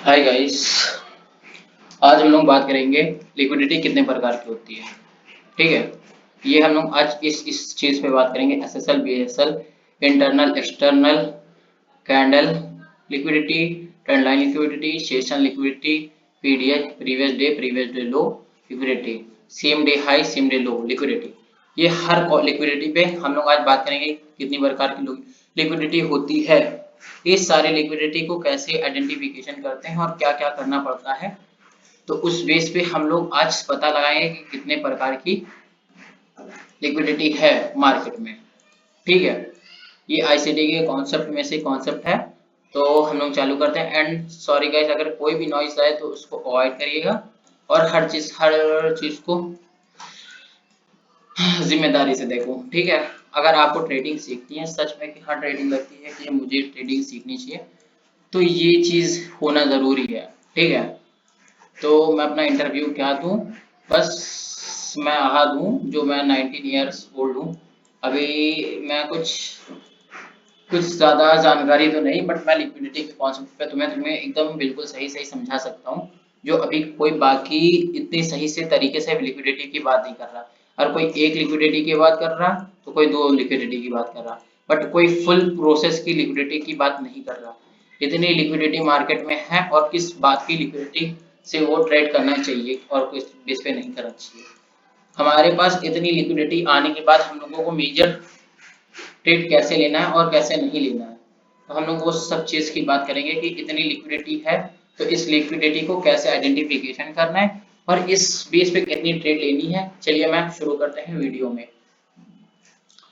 Hi guys. आज हम लोग बात करेंगे लिक्विडिटी कितने प्रकार की होती है। ठीक है, ये हम लोग आज इस चीज पे बात करेंगे। SSL, BSL, internal, external, candle liquidity, trend line liquidity, session liquidity, PDH, previous day low liquidity, same day high same day low liquidity. ये हर लिक्विडिटी पे हम लोग आज बात करेंगे कितनी प्रकार की लिक्विडिटी होती है। इस सारे लिक्विडिटी को कैसे आइडेंटिफिकेशन करते हैं और क्या क्या करना पड़ता है, तो उस बेस पे हम लोग आज पता लगाएंगे कि कितने प्रकार की लिक्विडिटी है मार्केट में। ठीक है, ये आईसीडी के कॉन्सेप्ट में से कॉन्सेप्ट है। तो हम लोग चालू करते हैं। एंड सॉरी गाइस, अगर कोई भी नॉइस आए तो उसको अवॉइड करिएगा और हर चीज को जिम्मेदारी से देखो। ठीक है, अगर आपको ट्रेडिंग सीखनी है, सच में कि हाँ ट्रेडिंग लगती है कि मुझे ट्रेडिंग सीखनी चाहिए, तो ये चीज होना जरूरी है। ठीक है, तो मैं अपना इंटरव्यू क्या दूं, बस मैं आहा दूं जो मैं 19 ईयर्स ओल्ड हूँ। अभी मैं कुछ ज्यादा जानकारी तो नहीं, बट मैं लिक्विडिटी के कॉन्सेप्ट पे तुम्हें एकदम बिल्कुल सही सही समझा सकता हूँ, जो अभी कोई बाकी इतनी सही से तरीके से लिक्विडिटी की बात नहीं कर रहा। और कोई एक लिक्विडिटी की बात कर रहा, तो कोई दो लिक्विडिटी की बात कर रहा, बट कोई फुल प्रोसेस की लिक्विडिटी की बात नहीं कर रहा। इतनी लिक्विडिटी मार्केट में है और किस बात की लिक्विडिटी से वो ट्रेड करना चाहिए और किस बेस पे नहीं करना चाहिए। हमारे पास इतनी लिक्विडिटी आने के बाद हम लोगों को मेजर ट्रेड कैसे लेना है और कैसे नहीं लेना है, तो हम लोग वो सब चीज की बात करेंगे कि इतनी लिक्विडिटी है तो इस लिक्विडिटी को कैसे आइडेंटिफिकेशन करना है और इस बेस पे कितनी ट्रेड लेनी है। चलिए मैं शुरू करते हैं वीडियो में।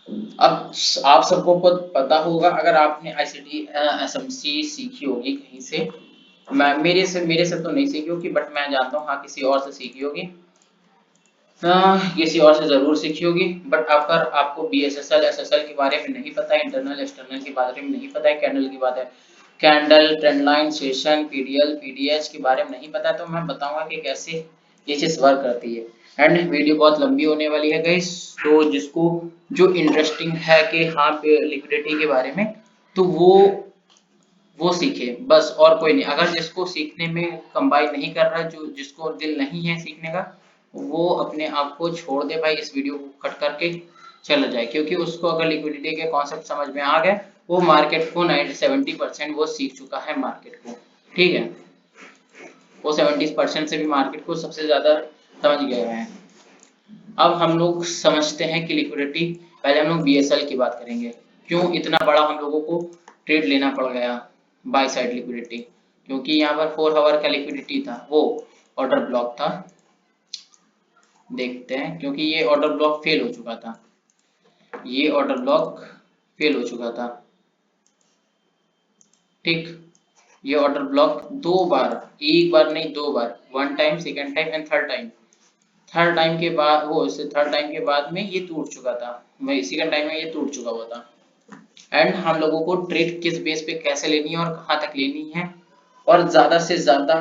अब आप सबको पता होगा, अगर आपने आईसीटी एसएमसी सीखी होगी कहीं से, मैं मेरे से तो नहीं सीखी होगी, बट मैं जानता हूँ हाँ किसी और से सीखी होगी। किसी और से जरूर सीखी होगी। बट अगर आपको बीएसएसएल एसएसएल के बारे में नहीं पता है, इंटरनल एक्सटर्नल के बारे में नहीं पता है, कैंडल की बात है, candle, trend line, session, PDL, PDH के बारे में नहीं पता है, तो मैं बताऊंगा कि कैसे ये चीज वर्क करती है। एंड वीडियो बहुत लंबी होने वाली है गाइस, तो जिसको जो इंटरेस्टिंग है कि हाँ लिक्विडिटी के बारे में, तो वो सीखे बस, और कोई नहीं। अगर जिसको सीखने में कंबाइन नहीं कर रहा, जो जिसको दिल नहीं है सीखने का, वो अपने आप को छोड़ दे भाई, इस वीडियो को कट करके चला जाए, क्योंकि उसको अगर लिक्विडिटी के कॉन्सेप्ट समझ में आ गए, वो मार्केट को 70% वो सीख चुका है मार्केट को। ठीक है, वो 70% से भी मार्केट को सबसे ज्यादा समझ गया है। अब हम लोग समझते हैं कि लिक्विडिटी, पहले हम लोग बीएसएल की बात करेंगे। क्यों इतना बड़ा हम लोगों को ट्रेड लेना पड़ गया बाय साइड लिक्विडिटी, क्योंकि यहाँ पर 4 आवर का लिक्विडिटी था, वो ऑर्डर ब्लॉक था। देखते हैं, क्योंकि ये ऑर्डर ब्लॉक फेल हो चुका था, ये ऑर्डर ब्लॉक फेल हो चुका था। ठीक, ये ऑर्डर ब्लॉक दो बार, एक बार नहीं दो बार, one time, second time and third time. Third time के बाद वो इससे थर्ड टाइम के बाद में ये टूट चुका था, वही सेकंड टाइम में ये टूट चुका हुआ था। एंड हम लोगों को ट्रेड किस बेस पे कैसे लेनी है और कहाँ तक लेनी है, और ज्यादा से ज्यादा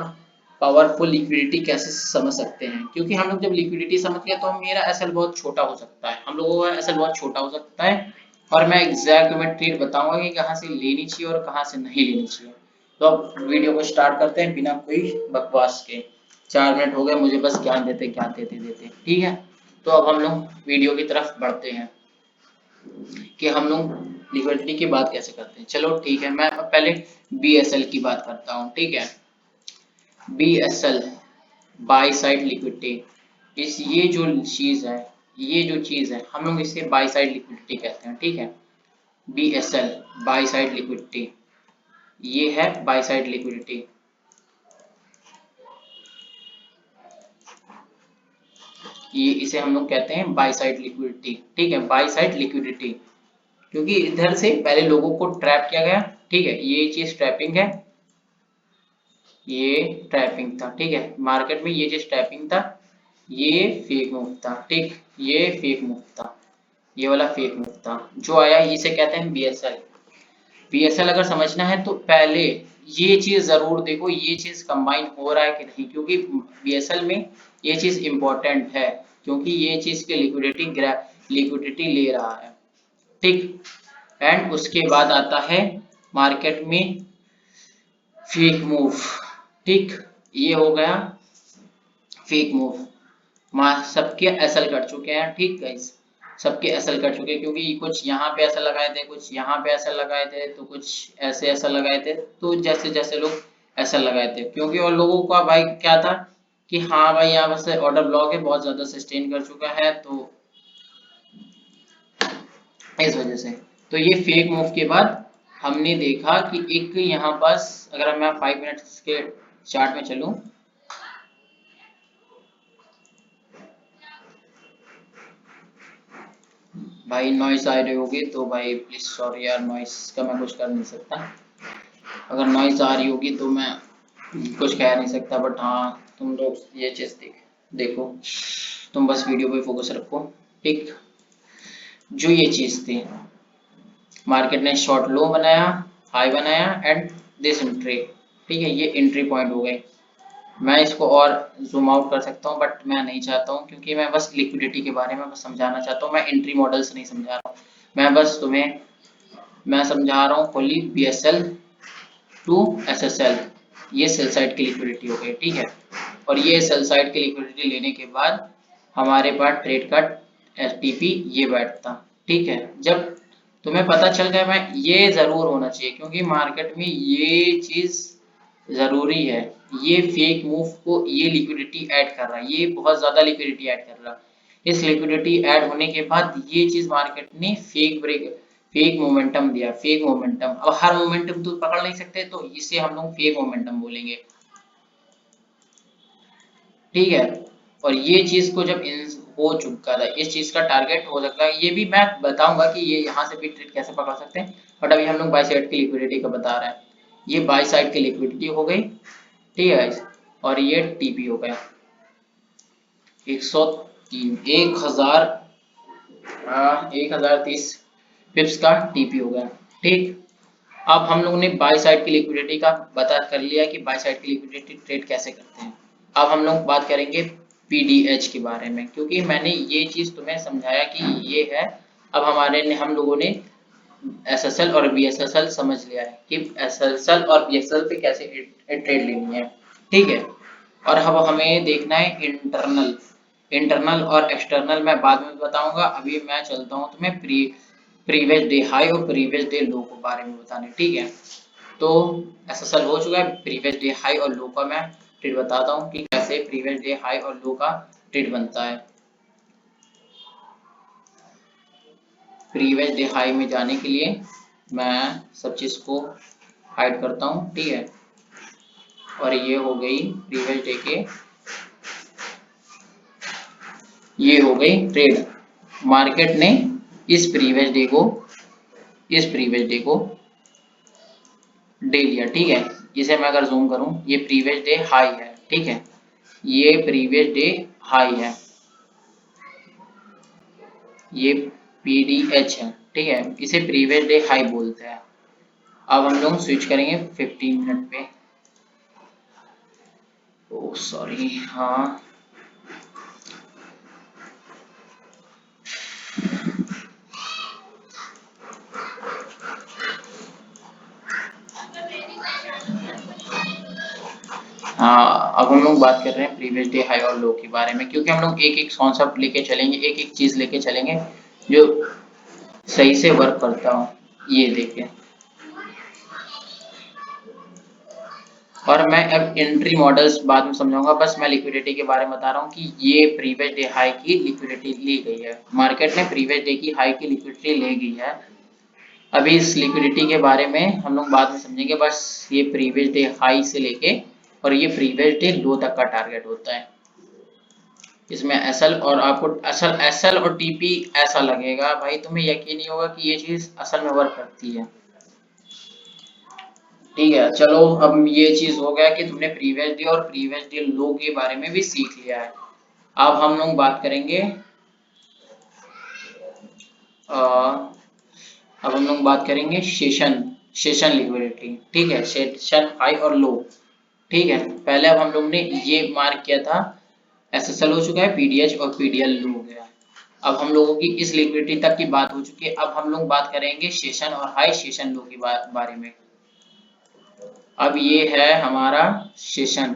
पावरफुल लिक्विडिटी कैसे समझ सकते हैं। क्योंकि हम लोग जब लिक्विडिटी समझ गए तो मेरा एसएल बहुत छोटा हो सकता है, हम लोगों का एसएल बहुत छोटा हो सकता है, और मैं एग्जैक्ट मैं ट्रेड बताऊंगा कि कहाँ से लेनी चाहिए और कहाँ से नहीं लेनी चाहिए। तो अब वीडियो को स्टार्ट करते हैं बिना कोई बकवास के। 4 मिनट हो गए मुझे बस ज्ञान देते देते। ठीक है, तो अब हम लोग वीडियो की तरफ बढ़ते हैं कि हम लोग लिक्विडिटी की बात कैसे करते हैं। चलो ठीक है, मैं पहले बीएसएल की बात करता हूँ। ठीक है, बीएसएल, बाय साइड लिक्विडिटी, इस ये जो चीज है हम लोग इसे बाय साइड लिक्विडिटी कहते हैं। ठीक है, बीएसएल बाय साइड लिक्विडिटी, ये है बाय साइड लिक्विडिटी। ये इसे हम लोग कहते हैं बाय साइड लिक्विडिटी। ठीक है, बाय साइड लिक्विडिटी, क्योंकि इधर से पहले लोगों को ट्रैप किया गया। ठीक है, ये चीज ट्रैपिंग है, ये ट्रैपिंग था। ठीक है, मार्केट में ये चीज ट्रैपिंग था, ये फेक मूव था। ठीक, ये फेक मूव था, ये वाला फेक मूव था जो आया, इसे कहते हैं बीएसएल। बीएसएल अगर समझना है तो पहले ये चीज जरूर देखो, ये चीज कंबाइन हो रहा है कि नहीं, क्योंकि बीएसएल में ये चीज इंपॉर्टेंट है, क्योंकि ये चीज के लिक्विडिटी ले रहा है। ठीक, एंड उसके बाद आता है मार्केट में फेक मूव। ठीक, ये हो गया फेक मूव। सबके एसएल कट चुके हैं, ठीक गाइस, सबके एसएल कट चुके हैं, क्योंकि कुछ यहाँ पे ऐसा लगाए थे, कुछ यहाँ पे ऐसा लगाए थे, तो कुछ ऐसे ऐसा लगाए थे, तो जैसे जैसे लोग ऐसा लगाए थे, क्योंकि और लोगों का भाई क्या था कि हाँ भाई यहाँ से ऑर्डर ब्लॉक है, बहुत ज्यादा सस्टेन कर चुका है, तो इस वजह से। तो ये फेक मूव के बाद हमने देखा कि एक यहाँ पास, अगर मैं 5 मिनट्स के चार्ट में चलूं, भाई नॉइस आ रही होगी तो भाई प्लीज सॉरी यार, नॉइस का मैं कुछ कर नहीं सकता। अगर नॉइस आ रही होगी तो मैं कुछ कह नहीं सकता, बट हाँ तुम लोग ये चीज देखो, तुम बस वीडियो पे फोकस रखो। ठीक, जो ये चीज थी, मार्केट ने शॉर्ट लो बनाया, हाई बनाया एंड दिस एंट्री, ठीक है, ये एंट्री पॉइंट हो गए। मैं इसको और जूम आउट कर सकता हूँ, बट मैं नहीं चाहता हूँ, क्योंकि मैं बस लिक्विडिटी के बारे में बस समझाना चाहता हूँ, मैं एंट्री मॉडल्स नहीं समझा रहा हूँ। मैं बस तुम्हें मैं समझा रहा हूँ ओनली बीएसएल टू एसएसएल, ये सेल साइड की लिक्विडिटी हो गई, ठीक है। और ये सेल साइड की लिक्विडिटी लेने के बाद हमारे पास ट्रेड का एसटीपी ये बैठता, ठीक है। जब तुम्हें पता चल गया, मैं ये जरूर होना चाहिए, क्योंकि मार्केट में ये चीज जरूरी है, ये फेक मूव को ये लिक्विडिटी ऐड कर रहा है, ये बहुत ज्यादा लिक्विडिटी ऐड कर रहा है। इस लिक्विडिटी ऐड होने के बाद ये चीज मार्केट ने फेक मोमेंटम दिया, फेक मोमेंटम। अब हर मोमेंटम तो पकड़ नहीं सकते, तो इसे हम लोग फेक मोमेंटम बोलेंगे, ठीक है। और ये चीज को जब हो चुका था, इस चीज का टारगेट हो सकता है, ये भी मैं बताऊंगा कि ये यहाँ से भी ट्रेड कैसे पकड़ सकते हैं, बट अभी हम लोग बाई साइड की लिक्विडिटी का बता रहे हैं। ये बाई साइड की लिक्विडिटी हो गई, ठीक है गाइस। और ये टीपी हो गया 103, 1030 पिप्स का टीपी हो गया, ठीक। अब हम लोग ने बाई साइड की लिक्विडिटी का बता कर लिया कि बाई साइड की लिक्विडिटी ट्रेड कैसे करते हैं। अब हम लोग बात करेंगे पीडीएच के बारे में, क्योंकि मैंने ये चीज तुम्हें समझाया कि ये है। अब हम लोगों ने एसएसएल और बीएसएसएल समझ लिया है कि एसएसएल और बीएसएल पे कैसे ट्रेड लेनी है, ठीक है। और अब हमें देखना है इंटरनल, इंटरनल और एक्सटर्नल मैं बाद में बताऊंगा। अभी मैं चलता हूँ तुम्हें प्रीवियस डे हाई और प्रीवियस डे लो के बारे में बताने, ठीक है। तो एसएसएल हो चुका है, प्रीवियस डे हाई और लो का मैं ट्रेड बताता हूँ कि कैसे प्रीवियस डे हाई और लो का ट्रेड बनता है। प्रीवियस डे हाई में जाने के लिए मैं सब चीज को हाइड करता हूँ, ठीक है। और ये हो गई प्रीवियस डे के, ये हो गई ट्रेड। मार्केट ने इस प्रीवियस डे को इस प्रीवियस डे को डे लिया, ठीक है। इसे मैं अगर जूम करूं, ये प्रीवियस डे हाई है, ठीक है, ये प्रीवियस डे हाई है, ये पीडीएच है, ठीक है, इसे प्रीवियस डे हाई बोलते हैं। अब हम लोग स्विच करेंगे 15 मिनट पे। ओ सॉरी, हाँ हाँ, अब हम लोग बात कर रहे हैं प्रीवियस डे हाई और लो के बारे में, क्योंकि हम लोग एक एक कॉन्सेप्ट लेके चलेंगे, एक एक चीज लेके चलेंगे जो सही से वर्क करता हो, ये देखें। और मैं अब एंट्री मॉडल्स बाद में समझाऊंगा, बस मैं लिक्विडिटी के बारे में बता रहा हूँ कि ये प्रीवियस डे हाई की लिक्विडिटी ली गई है, मार्केट ने प्रीवियस डे की हाई की लिक्विडिटी ले गई है। अभी इस लिक्विडिटी के बारे में हम लोग बाद में समझेंगे, बस ये प्रीवियस डे हाई से लेके और ये प्रीवियस डे लो तक का टारगेट होता है। इसमें एसएल और आपको असल एसएल और टीपी ऐसा लगेगा भाई, तुम्हें यकीन नहीं होगा कि ये चीज असल में वर्क करती है, ठीक है। चलो, अब ये चीज हो गया कि तुमने प्रीवियस डे और प्रीवियस डे लो के बारे में भी सीख लिया है। अब हम लोग बात करेंगे अब हम लोग बात करेंगे सेशन सेशन लिक्विडिटी, ठीक है, सेशन हाई और लो, ठीक है। पहले अब हम लोग ने ये मार्क किया था, एसएसएल हो चुका है, पीडीएच और पीडीएल लो हो गया। अब हम लोगों की इस लिक्विडिटी तक की बात हो चुकी है, अब हम लोग बात करेंगे सेशन और हाई सेशन लो के बारे में। अब ये है हमारा सेशन,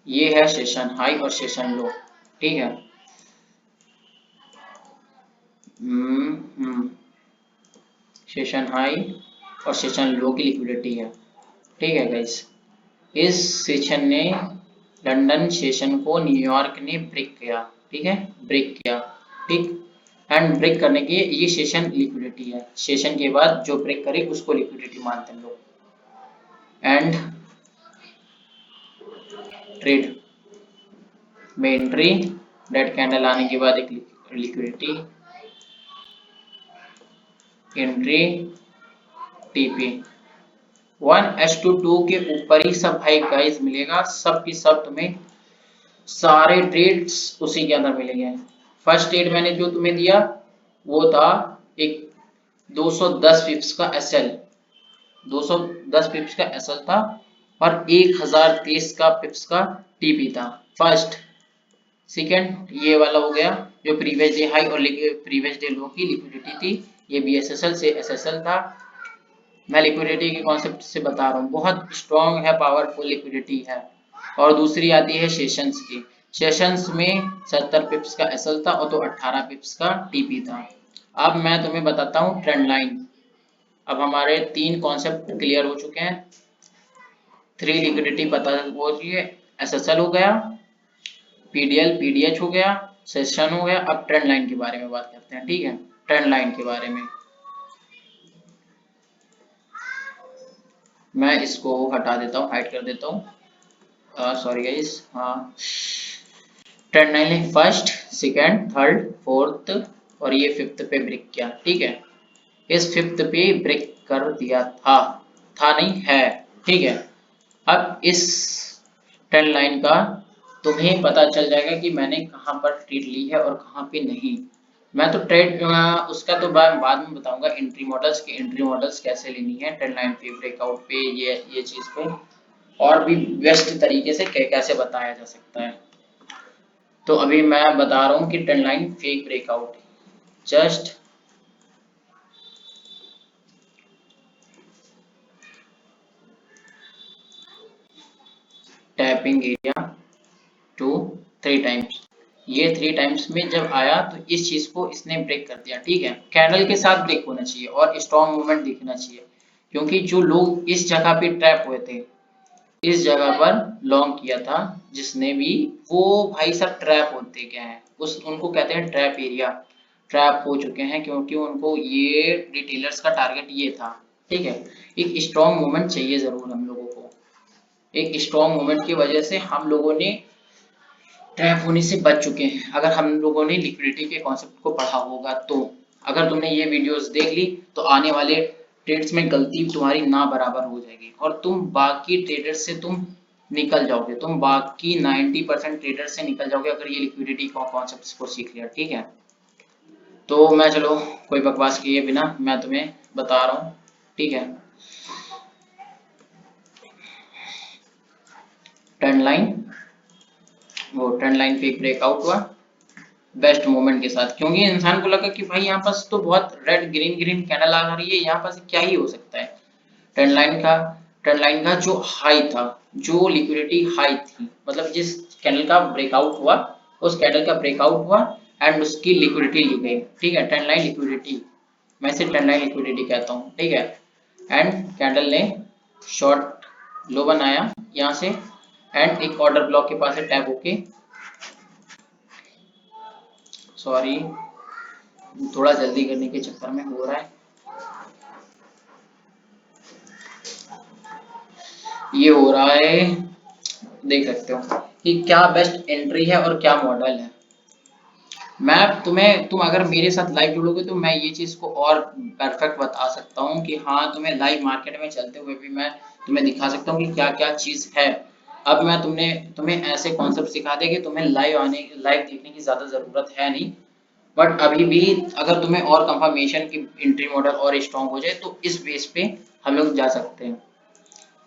ये है सेशन हाई और सेशन लो, ठीक है। सेशन हाई और सेशन लो की लिक्विडिटी है, ठीक है गाइस। इस सेशन ने, लंदन सेशन को न्यूयॉर्क ने ब्रेक किया, ठीक है, ब्रेक किया, ठीक। एंड ब्रेक करने की ये सेशन लिक्विडिटी है, सेशन के बाद जो ब्रेक करे उसको लिक्विडिटी मानते हैं लोग। एंड ट्रेड में एंट्री, रेड कैंडल आने के बाद एक लिक्विडिटी एंट्री, टीपी 1:2 के ऊपर ही सब भाई गाइस मिलेगा, सब की सब तुम्हें सारे ट्रेड्स उसी के अंदर मिलेंगे। फर्स्ट ट्रेड मैंने जो तुम्हें दिया वो था एक 210 पिप्स का एसएल, 210 पिप्स का एसएल था और 1023 का पिप्स का टीपी था फर्स्ट। सेकेंड ये वाला हो गया जो प्रीवियस डे हाई और प्रीवियस डे लो की लिक्विडिटी थी, ये भी एसएसएल से एसएसएल था। मैं लिक्विडिटी के कॉन्सेप्ट से बता रहा हूँ, बहुत स्ट्रॉन्ग है, पावरफुल लिक्विडिटी है। और दूसरी आती है सेशंस की, सेशंस में 70 पिप्स का एसएल था और तो 18 पिप्स का टीपी था। अब मैं तुम्हें बताता हूँ ट्रेंड लाइन। अब हमारे 3 कॉन्सेप्ट क्लियर हो चुके हैं, 3 लिक्विडिटी पता हो चुकी है, एसएसएल हो गया, पीडीएल पीडीएच हो गया, सेशन हो गया। अब ट्रेंड लाइन के बारे में बात करते हैं, ठीक है, ट्रेंड लाइन के बारे में। मैं इसको हटा देता हूँ, हाइड कर देता हूँ, सॉरी गाइस। हाँ, ट्रेंड लाइन है फर्स्ट, सेकंड, थर्ड, फोर्थ और ये फिफ्थ पे ब्रेक किया, ठीक है। इस फिफ्थ पे ब्रेक कर दिया था नहीं है, ठीक है। अब इस ट्रेंड लाइन का तुम्हें पता चल जाएगा कि मैंने कहाँ पर ट्रेड ली है और कहाँ पे नहीं। मैं तो ट्रेड उसका तो बाद में बताऊंगा, एंट्री मॉडल्स के एंट्री मॉडल्स कैसे लेनी है ट्रेंड लाइन पे, ब्रेकआउट पे, ये चीज पे और भी बेस्ट तरीके से कैसे बताया जा सकता है। तो अभी मैं बता रहा हूँ कि trend line fake breakout, just tapping area 2-3 times, ये 3 टाइम्स में जब आया तो इस चीज को इसने ब्रेक कर दिया, ठीक है। कैंडल के साथ ब्रेक होना चाहिए और स्ट्रॉन्ग मूवमेंट दिखना चाहिए, क्योंकि जो लोग इस जगह पे ट्रैप हुए थे, इस जगह पर लॉन्ग किया था जिसने भी, वो भाई सब ट्रैप होते गए हैं, उस उनको कहते हैं ट्रैप एरिया, ट्रैप हो चुके हैं क्योंकि उनको ये रिटेलर्स का टारगेट ये था, ठीक है। एक स्ट्रॉन्ग मूवमेंट चाहिए जरूर हम लोगों को, एक स्ट्रॉन्ग मूवमेंट की वजह से हम लोगों ने ट्रैप होने से बच चुके हैं, अगर हम लोगों ने लिक्विडिटी के कॉन्सेप्ट को पढ़ा होगा तो। अगर तुमने ये वीडियोस देख ली तो आने वाले ट्रेड्स में गलती तुम्हारी ना बराबर हो जाएगी और तुम बाकी ट्रेडर्स से तुम निकल जाओगे, तुम बाकी 90% ट्रेडर से निकल जाओगे अगर ये लिक्विडिटी कॉन्सेप्ट्स को सीख लिया, ठीक है। तो मैं चलो कोई बकवास किए बिना मैं तुम्हें बता रहा हूँ, ठीक है। ट्रेंड लाइन, वो ट्रेंड लाइन पे ब्रेकआउट हुआ बेस्ट मोमेंट के साथ, क्योंकि इंसान को लगा कि भाई यहाँ पास तो बहुत रेड ग्रीन ग्रीन कैंडल आ रही है, यहाँ पास क्या ही हो सकता है। ट्रेंड लाइन का, ट्रेंड लाइन का जो हाई था, जो लिक्विडिटी हाई थी, मतलब जिस कैंडल का ब्रेकआउट हुआ, उस कैंडल का ब्रेकआउट हुआ एंड उसकी लिक्विडिटी ली गई, ठीक है। ट्रेंड लाइन लिक्विडिटी, मैं इसे ट्रेंड लाइन लिक्विडिटी कहता हूँ, ठीक है। एंड कैंडल ने शॉर्ट लो बनाया यहाँ से एंड एक ऑर्डर ब्लॉक के पास से टैप होके, सॉरी थोड़ा जल्दी करने के चक्कर में हो रहा है, ये हो रहा है, देख सकते हो कि क्या बेस्ट एंट्री है और क्या मॉडल है। मैं तुम्हें, तुम अगर मेरे साथ लाइव जुड़ोगे तो मैं ये चीज को और परफेक्ट बता सकता हूँ कि हाँ, तुम्हें लाइव मार्केट में चलते हुए भी मैं तुम्हें दिखा सकता हूँ कि क्या क्या चीज है। अब मैं तुम्हें ऐसे कॉन्सेप्ट सिखा दे कि तुम्हें लाइव देखने की ज्यादा जरूरत है नहीं, बट अभी भी अगर तुम्हें और कंफर्मेशन की एंट्री मॉडल और स्ट्रॉन्ग हो जाए तो इस बेस पे हम लोग जा सकते हैं।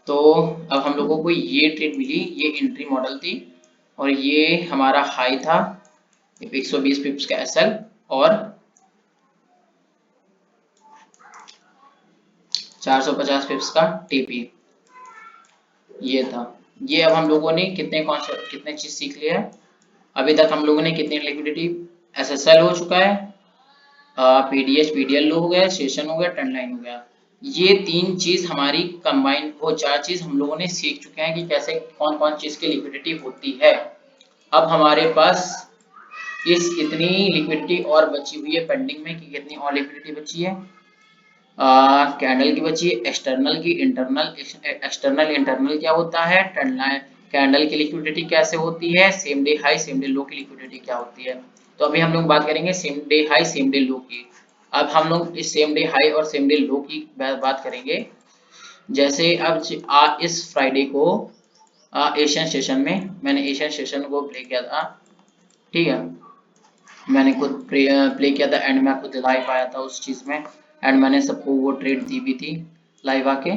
तो अब हम लोगों को ये ट्रेड मिली, ये एंट्री मॉडल थी और ये हमारा हाई था 120 पिप्स का एसएल और 450 पिप्स का टीपी, ये था। ये अब हम लोगों ने कितने कॉन्सेप्ट, कितने चीज सीख लिया है अभी तक। हम लोगों ने कितनी लिक्विडिटी, एसएसएल हो चुका है, पीडीएच पीडीएल हो गया, सेशन हो गया, ट्रेंड लाइन हो गया। ये तीन चीज हमारी कंबाइन, वो चार चीज हम लोगों ने सीख चुके हैं कि कैसे कौन कौन चीज की लिक्विडिटी होती है। अब हमारे पास इस इतनी लिक्विडिटी और बची हुई है पेंडिंग में, कि कितनी और लिक्विडिटी बची है। कैंडल की बची है, एक्सटर्नल की, इंटरनल। एक्सटर्नल इंटरनल क्या होता है, ट्रेंड लाइन, कैंडल की लिक्विडिटी कैसे होती है, same day high same day लो की लिक्विडिटी क्या होती है। तो अभी हम लोग बात करेंगे same day high same day लो की। अब हम लोग इस सेम डे हाई और सेम डे लो की बात करेंगे। जैसे अब इस फ्राइडे को एशियन सेशन में मैंने एशियन सेशन को प्ले किया था, ठीक है। मैंने खुद प्ले किया था एंड मैं खुद लाइव आया था उस चीज में, एंड मैंने सबको वो ट्रेड दी भी थी लाइव आके।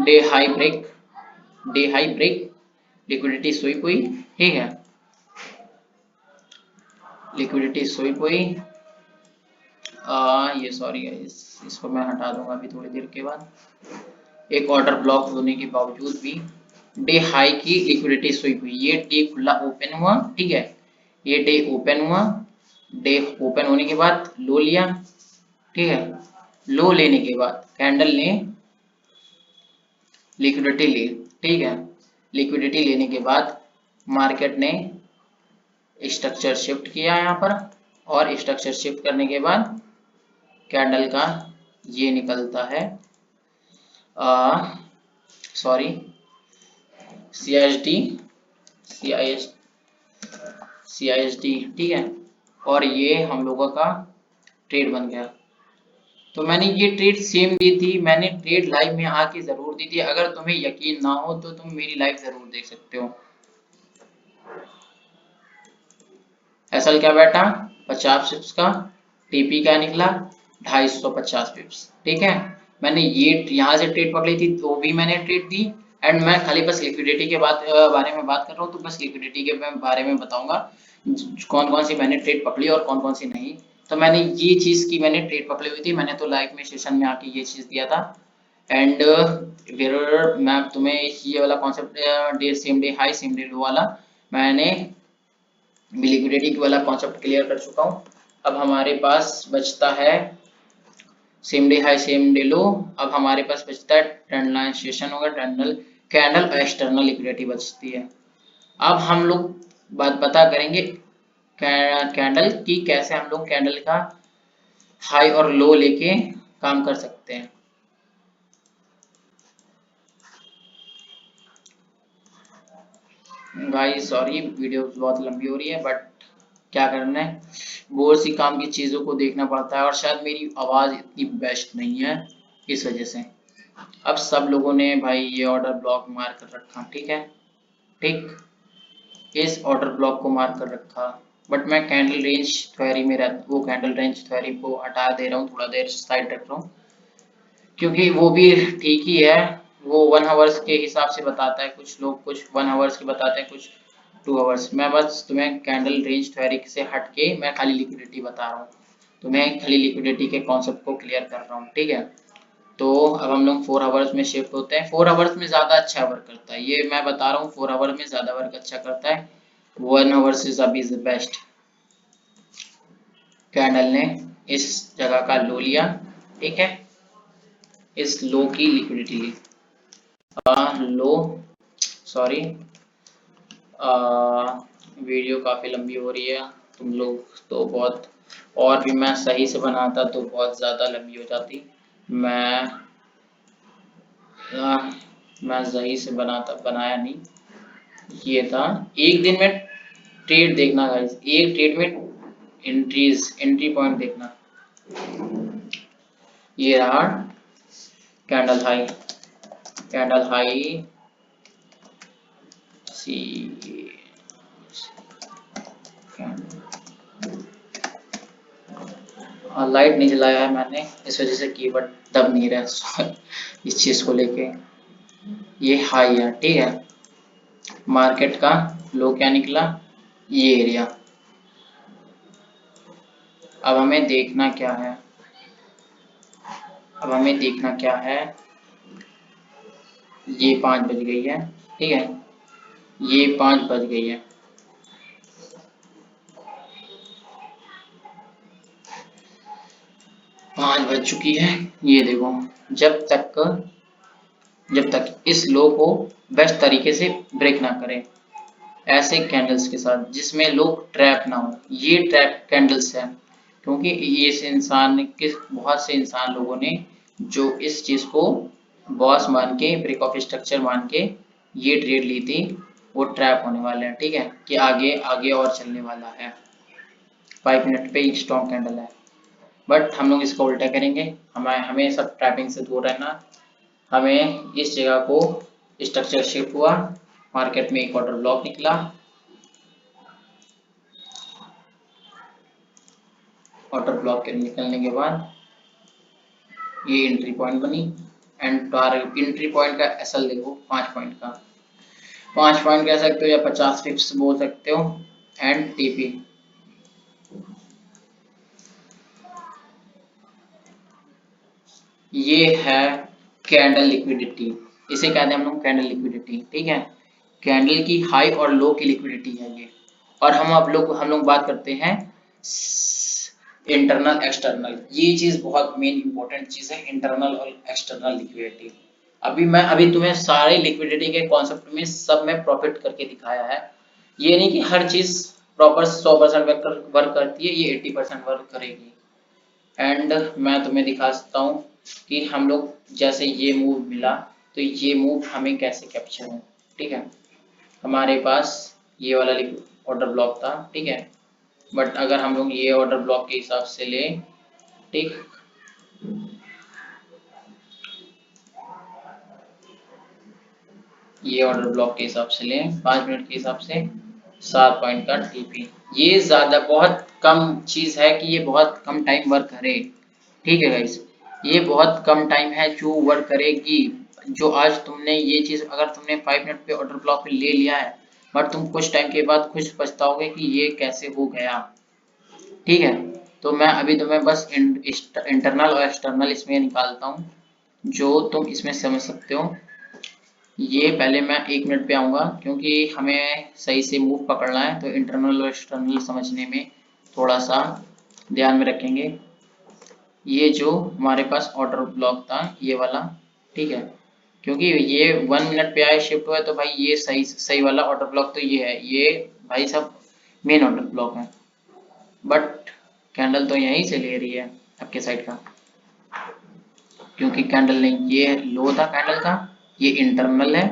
Day high break, day high break, liquidity sweep हुई, ठीक है, लिक्विडिटी स्वीप हुई। ये सॉरी इसको मैं हटा दूंगा अभी थोड़ी देर के बाद। एक ऑर्डर ब्लॉक होने के बावजूद भी डे हाई की लिक्विडिटी स्वीप हुई। ये डे खुला ओपन हुआ, ठीक है, ये डे ओपन हुआ, डे ओपन होने के बाद लो लिया, ठीक है। लो लेने के बाद कैंडल ने लिक्विडिटी ली, ठीक है। लिक्विडिटी लेने के बाद मार्केट ने स्ट्रक्चर शिफ्ट किया यहाँ पर, और स्ट्रक्चर शिफ्ट करने के बाद कैंडल का ये निकलता है सॉरी CISD, CISD, ठीक है। और ये हम लोगों का ट्रेड बन गया। तो मैंने ये ट्रेड सेम दी थी, मैंने ट्रेड लाइव में आके जरूर दी थी। अगर तुम्हें यकीन ना हो तो तुम मेरी लाइव जरूर देख सकते हो। एसएल क्या बैठा 50 पिप्स का, टीपी क्या निकला 250 पिप्स, ठीक है। मैंने ये यहाँ से ट्रेड पकड़ी थी तो भी मैंने ट्रेड दी। एंड मैं खाली बस लिक्विडिटी के बारे में बात कर रहा हूँ, तो बस लिक्विडिटी के बारे में बताऊंगा कौन कौन सी मैंने ट्रेड पकड़ी और कौन कौन सी नहीं। तो मैंने ये चीज की मैंने ट्रेड पकड़ी हुई थी, मैंने तो लाइव में सेशन में आके ये चीज दिया था। एंड फिर मैं तुम्हें ये वाला concept day same day high same day लो वाला मैंने लिक्विडिटी वाला कॉन्सेप्ट क्लियर कर चुका हूँ। अब हमारे पास बचता है same day high same day लो। अब हमारे पास बचता है ट्रेंड लाइन सेशन होगा, ट्रेंडल कैंडल और एक्सटर्नल लिक्विडिटी बचती है। अब हम लोग बात पता करेंगे कैंडल की, कैसे हम लोग कैंडल का हाई और लो लेके काम कर सकते हैं। गाइस सॉरी वीडियो बहुत लंबी हो रही है, बट क्या करना है, बहुत सी काम की चीज़ों को देखना पड़ता है, और शायद मेरी आवाज़ इतनी बेस्ट नहीं है इस वजह से। अब सब लोगों ने भाई ये ऑर्डर ब्लॉक मार कर रखा, ठीक है, ठीक, इस ऑर्डर ब्लॉक को मार कर रखा। बट मैं कैंडल रेंज थ्योरी में वो कैंडल रेंज थ्योरी को हटा दे रहा हूँ, थोड़ा देर साइड रख रहा हूँ, क्योंकि वो भी ठीक ही है। वो 1 आवर्स के हिसाब से बताता है, कुछ लोग कुछ 1 आवर्स के बताते हैं, कुछ 2 आवर्स। मैं बस तुम्हें कैंडल रेंज थ्योरी से हट के मैं खाली लिक्विडिटी बता रहा हूँ, तुम्हें खाली लिक्विडिटी के कॉन्सेप्ट को क्लियर कर रहा हूँ, ठीक है। तो अब हम लोग 4 आवर्स में शिफ्ट होते हैं। 4 आवर्स में ज़्यादा अच्छा वर्क करता है, ये मैं बता रहा हूँ, 4 आवर में ज़्यादा वर्क अच्छा करता है। 1 आवर्स इज अभी बेस्ट। कैंडल ने इस जगह का लो लिया, ठीक है, इस लो की लिक्विडिटी ली। लो सॉरी, वीडियो काफ़ी लंबी हो रही है, तुम लोग तो बहुत, और भी मैं सही से बनाता तो बहुत ज़्यादा लंबी हो जाती। मैं मैं सही से बनाया नहीं। ये था एक दिन में ट्रेड देखना गाइस, एक ट्रेड में एंट्री पॉइंट देखना। ये रहा कैंडल हाई, कैंडल हाई सी, लाइट नहीं जलाया है मैंने इस वजह से कीबोर्ड दब नहीं रहा इस चीज को लेके। ये हाई है, ठीक है, मार्केट का लो क्या निकला, ये एरिया। अब हमें देखना क्या है, अब हमें देखना क्या है, ये 5 बज गई है, ठीक है, ये 5 बज गई है, 5 बज चुकी है। ये देखो, जब तक जब तक इस लो को बेस्ट तरीके से ब्रेक ना करें, ऐसे कैंडल्स के साथ जिसमें लोग ट्रैप ना हो, ये ट्रैप कैंडल्स है। क्योंकि इस इंसान के बहुत से इंसान लोगों ने जो इस चीज को बॉस मान के, ब्रेक ऑफ स्ट्रक्चर मान के ये ट्रेड ली थी, वो ट्रैप होने वाले हैं, ठीक है, कि आगे आगे और चलने वाला है। 5 मिनट पे एक स्ट्रॉन्ग कैंडल है, बट हम लोग इसका उल्टा करेंगे। हमें हमें सब ट्रैपिंग से दूर रहना। हमें इस जगह को स्ट्रक्चर शिफ्ट हुआ, मार्केट में एक ऑर्डर ब्लॉक निकला, ऑर्डर ब्लॉक के निकलने के बाद ये एंट्री पॉइंट बनी, एंड टारगेट एंट्री पॉइंट का एसएल देखो 5 पॉइंट का, 5 पॉइंट कह सकते हो या 50 पिप्स बोल सकते हो, एंड टीपी। ये है कैंडल लिक्विडिटी, इसे कहते हैं हम लोग कैंडल लिक्विडिटी, ठीक है, कैंडल की हाई और लो की लिक्विडिटी है ये। और हम लोग बात करते हैं इंटरनल एक्सटर्नल, ये चीज बहुत मेन इंपॉर्टेंट चीज है, इंटरनल और एक्सटर्नल लिक्विडिटी। अभी तुम्हें सारे लिक्विडिटी के कॉन्सेप्ट में सब में प्रॉफिट करके दिखाया है। ये नहीं कि हर चीज प्रॉपर 100% वर्क करती है, ये 80% वर्क करेगी। एंड मैं तुम्हें दिखा सकता हूँ कि हम लोग जैसे ये मूव मिला, तो ये मूव हमें कैसे कैप्चर है, ठीक है। हमारे पास ये वाला ऑर्डर ब्लॉक था, ठीक है, बट अगर हम लोग ये ऑर्डर ब्लॉक के हिसाब से ले, ठीक, ये ऑर्डर ब्लॉक के हिसाब से लें 5 मिनट के हिसाब से 7 पॉइंट का टीपी, ये ज्यादा बहुत कम चीज है कि ये बहुत कम टाइम वर्क करे, ठीक है गाइस, ये बहुत कम टाइम है जो वर्क करेगी। जो आज तुमने ये चीज अगर तुमने 5 मिनट पे ऑर्डर ब्लॉक पे ले लिया है, बट तुम कुछ टाइम के बाद खुद पछताओगे कि ये कैसे हो गया, ठीक है। तो मैं अभी तुम्हें बस इंटरनल और एक्सटर्नल इसमें निकालता हूँ, जो तुम इसमें समझ सकते हो। ये पहले मैं 1 मिनट पे आऊँगा, क्योंकि हमें सही से मूव पकड़ना है, तो इंटरनल और एक्सटर्नल समझने में थोड़ा सा ध्यान में रखेंगे। ये जो हमारे पास ऑर्डर ब्लॉक था ये वाला, ठीक है, क्योंकि ये 1 मिनट पे आए शिफ्ट हुआ है, तो भाई ये सही सही वाला ऑर्डर ब्लॉक तो ये है, ये भाई सब मेन ऑर्डर ब्लॉक है। बट कैंडल तो यहीं से ले रही है आपके साइड का, क्योंकि कैंडल नहीं, ये लो था कैंडल का, ये इंटरनल है,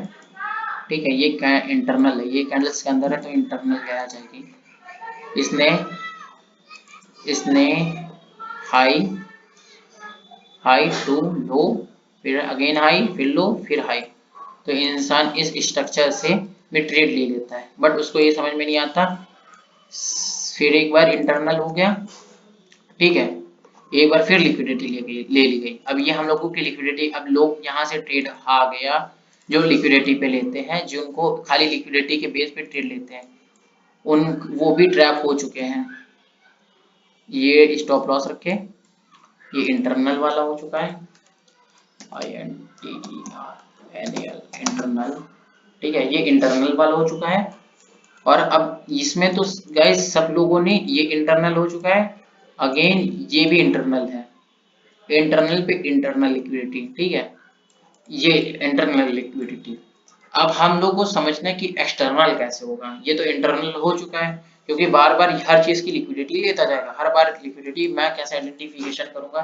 ठीक है, ये इंटरनल है, ये कैंडल्स के अंदर है, तो इंटरनल कहा जाएगी। इसने इसने हाई हाई टू लो, फिर अगेन हाई, फिर लो, फिर हाई, तो इंसान इस स्ट्रक्चर से भी ट्रेड ले लेता है, बट उसको ये समझ में नहीं आता। फिर एक बार इंटरनल हो गया, ठीक है, एक बार फिर लिक्विडिटी ले ली गई। अब ये हम लोगों की लिक्विडिटी, अब लोग यहाँ से ट्रेड आ गया जो लिक्विडिटी पे लेते हैं, जिनको खाली लिक्विडिटी के बेस पे ट्रेड लेते हैं, उन वो भी ट्रैप हो चुके हैं। ये स्टॉप लॉस रखे, ये इंटरनल वाला हो चुका है, INTERNAL इंटरनल, ठीक है, ये इंटरनल वाला हो चुका है। और अब इसमें तो गाइस सब लोगों ने, ये इंटरनल हो चुका है, अगेन ये भी इंटरनल है, इंटरनल पे इंटरनल लिक्विडिटी, ठीक है, ये इंटरनल लिक्विडिटी। अब हम लोग को समझना है कि एक्सटर्नल कैसे होगा। ये तो इंटरनल हो चुका है, क्योंकि बार बार हर चीज की लिक्विडिटी लेता जाएगा, हर बार लिक्विडिटी मैं कैसे आइडेंटिफिकेशन करूंगा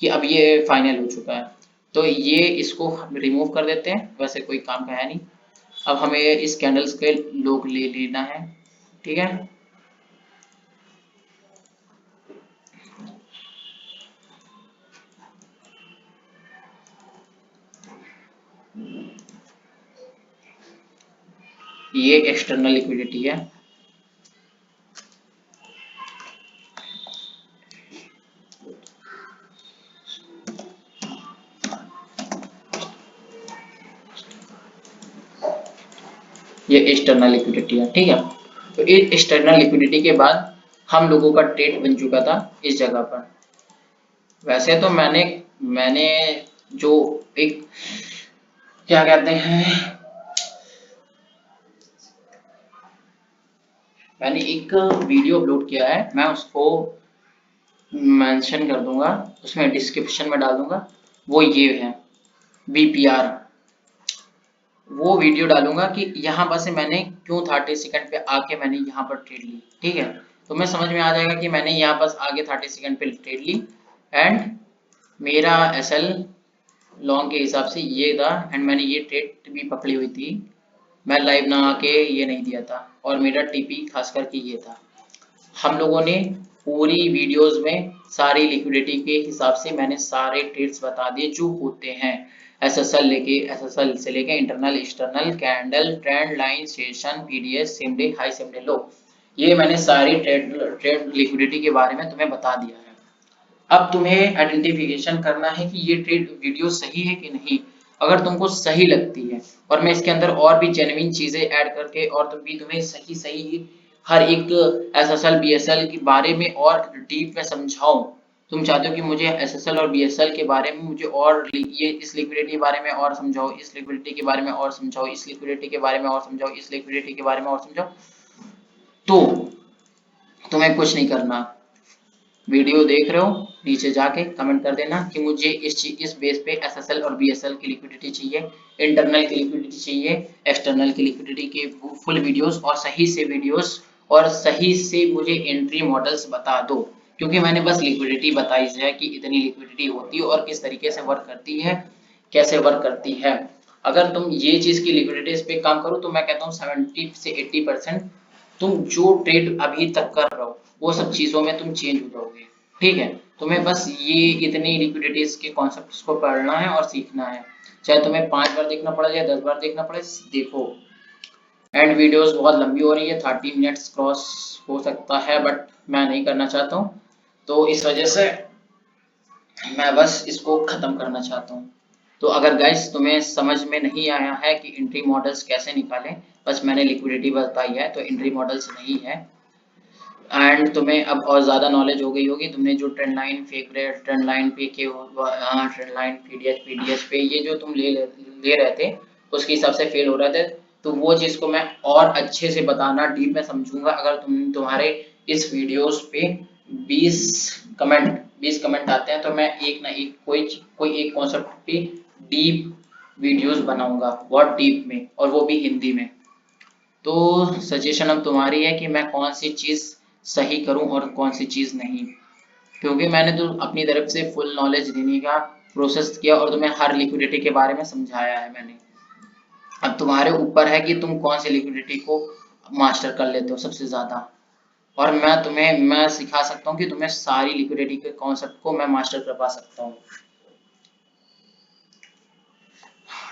कि अब ये फाइनल हो चुका है। तो ये इसको रिमूव कर देते हैं, वैसे कोई काम का है नहीं। अब हमें इस कैंडल्स के लोग ले लेना है, ठीक है, ये एक्सटर्नल लिक्विडिटी है। ये एक्सटर्नल लिक्विडिटी है, ठीक है। तो इस एक्सटर्नल लिक्विडिटी के बाद हम लोगों का ट्रेड बन चुका था इस जगह पर। वैसे तो मैंने मैंने जो एक क्या कहते हैं, मैंने एक वीडियो अपलोड किया है, मैं उसको मेंशन कर दूंगा, उसमें डिस्क्रिप्शन में डाल दूंगा। वो ये है बीपीआर, वो वीडियो डालूंगा कि यहाँ पर से मैंने क्यों 30 सेकंड पे आके मैंने यहाँ पर ट्रेड ली। ठीक है, तो मैं समझ में आ जाएगा कि मैंने यहाँ पर आगे 30 सेकंड पे ट्रेड ली एंड मेरा एसएल लॉन्ग के हिसाब से ये था एंड मैंने ये ट्रेड भी पकड़ी हुई थी, मैं लाइव ना आके ये नहीं दिया था और मेरा टीपी खास करके ये था। हम लोगों ने पूरी वीडियोस में सारी लिक्विडिटी के हिसाब से मैंने सारे ट्रेड्स बता दिए जो होते हैं, एसएसएल से लेके internal external candle trend line session PDS same day high same day लो, ये मैंने सारी ट्रेड लिक्विडिटी के बारे में तुम्हें बता दिया है। अब तुम्हें आइडेंटिफिकेशन करना है कि ये ट्रेड वीडियो सही है कि नहीं। अगर तुमको सही लगती है और मैं इसके अंदर और भी जेन्युइन चीजें ऐड करके और तुम भी तुम्हें सही सही हर एक एसएसएल बीएसएल के बारे में और डीप में समझाऊं, तुम चाहते हो कि मुझे एसएसएल और बीएसएल के बारे में मुझे और ये इस लिक्विडिटी के बारे में और समझाओ, इस लिक्विडिटी के बारे में और समझाओ, इस लिक्विडिटी के बारे में और समझाओ, इस लिक्विडिटी के बारे में और समझाओ, तो तुम्हें कुछ नहीं करना। वीडियो देख रहे हो, नीचे जाके कमेंट कर देना कि मुझे इस बेस पे एसएसएल और बीएसएल की लिक्विडिटी चाहिए, इंटरनल की लिक्विडिटी चाहिए, एक्सटर्नल की लिक्विडिटी के फुल वीडियोस और सही से वीडियोस और सही से मुझे एंट्री मॉडल्स बता दो, क्योंकि मैंने बस लिक्विडिटी बताई है कि इतनी लिक्विडिटी होती है और किस तरीके से वर्क करती है, कैसे वर्क करती है। अगर तुम ये चीज की लिक्विडिटी पे काम करो तो मैं कहता हूँ 70 से 80% तुम जो ट्रेड अभी तक कर रहे हो वो सब चीजों में तुम चेंज हो जाओगे। ठीक है, तुम्हें बस ये इतनी लिक्विडिटीज के कॉन्सेप्ट्स को पढ़ना है और सीखना है, चाहे तुम्हें 5 बार देखना पड़े या 10 बार देखना पड़े, देखो। एंड वीडियोस बहुत लंबी हो रही है, 30 मिनट्स क्रॉस हो सकता है बट मैं नहीं करना चाहता हूँ, तो इस वजह से मैं बस इसको खत्म करना चाहता हूँ। तो अगर गाइस तुम्हें समझ में नहीं आया है कि एंट्री मॉडल्स कैसे निकालें, बस मैंने लिक्विडिटी बताई है तो एंट्री मॉडल्स नहीं है, एंड तुम्हें अब और ज्यादा नॉलेज हो गई होगी, तुमने जो trend line fake rate trend line पे के ट्रेंड लाइन पीडीएस पे ये जो तुम ले रहे थे उसके हिसाब से फेल हो रहे थे, तो वो चीज को मैं और अच्छे से बताना डीप में समझूंगा। अगर तुम्हारे इस वीडियोस पे 20 20 कमेंट आते हैं तो मैं एक ना एक कोई एक कॉन्सेप्ट पे डीप वीडियोस बनाऊंगा, बहुत डीप में, और वो भी हिंदी में। तो सजेशन अब तुम्हारी है कि मैं कौन सी चीज सही करूं और कौन सी चीज नहीं, क्योंकि मैंने तो अपनी तरफ से फुल नॉलेज देने का प्रोसेस किया और तुम्हें हर लिक्विडिटी के बारे में समझाया है मैंने। अब तुम्हारे ऊपर है कि तुम कौन सी लिक्विडिटी को मास्टर कर लेते हो सबसे ज्यादा, और मैं सिखा सकता हूँ कि तुम्हें सारी लिक्विडिटी के कॉन्सेप्ट को मैं मास्टर करवा सकता हूँ।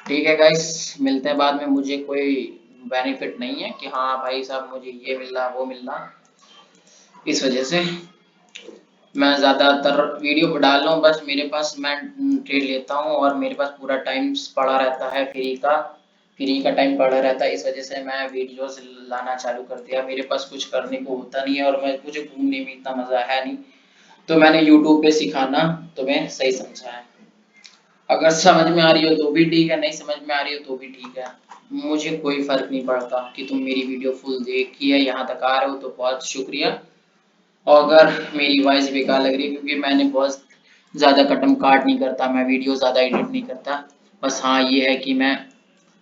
ठीक है गाइस, मिलते हैं बाद में। मुझे कोई बेनिफिट नहीं है कि हाँ भाई साहब मुझे ये मिल रहा वो मिल रहा, इस वजह से मैं ज्यादातर वीडियो को डाल रहा हूँ, बस मेरे पास मैं ट्रेड लेता हूँ और मेरे पास पूरा टाइम पड़ा रहता है, फ्री का टाइम पड़ा रहता है, इस वजह से मैं वीडियोस लाना चालू कर दिया। मेरे पास कुछ करने को होता नहीं है और मुझे घूमने में इतना मजा है नहीं, तो मैंने यूट्यूब पे सिखाना तुम्हें सही समझा है। अगर समझ में आ रही हो तो भी ठीक है, नहीं समझ में आ रही हो तो भी ठीक है, मुझे कोई फर्क नहीं पड़ता कि तुम मेरी वीडियो फुल देखी है, यहाँ तक आ रहे हो तो बहुत शुक्रिया। और अगर मेरी वॉइस बेकार लग रही है क्योंकि मैंने बहुत ज़्यादा कटम काट नहीं करता, मैं वीडियो ज़्यादा एडिट नहीं करता, बस हाँ ये है कि मैं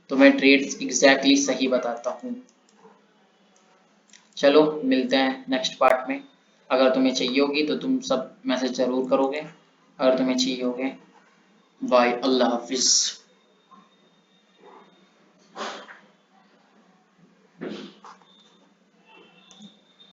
तुम्हें ट्रेड्स एग्जैक्टली सही बताता हूँ। चलो मिलते हैं नेक्स्ट पार्ट में। अगर तुम्हें चाहिए होगी तो तुम सब मैसेज ज़रूर करोगे, अगर तुम्हें चाहिए होगे। बाय, अल्लाह हाफिज़।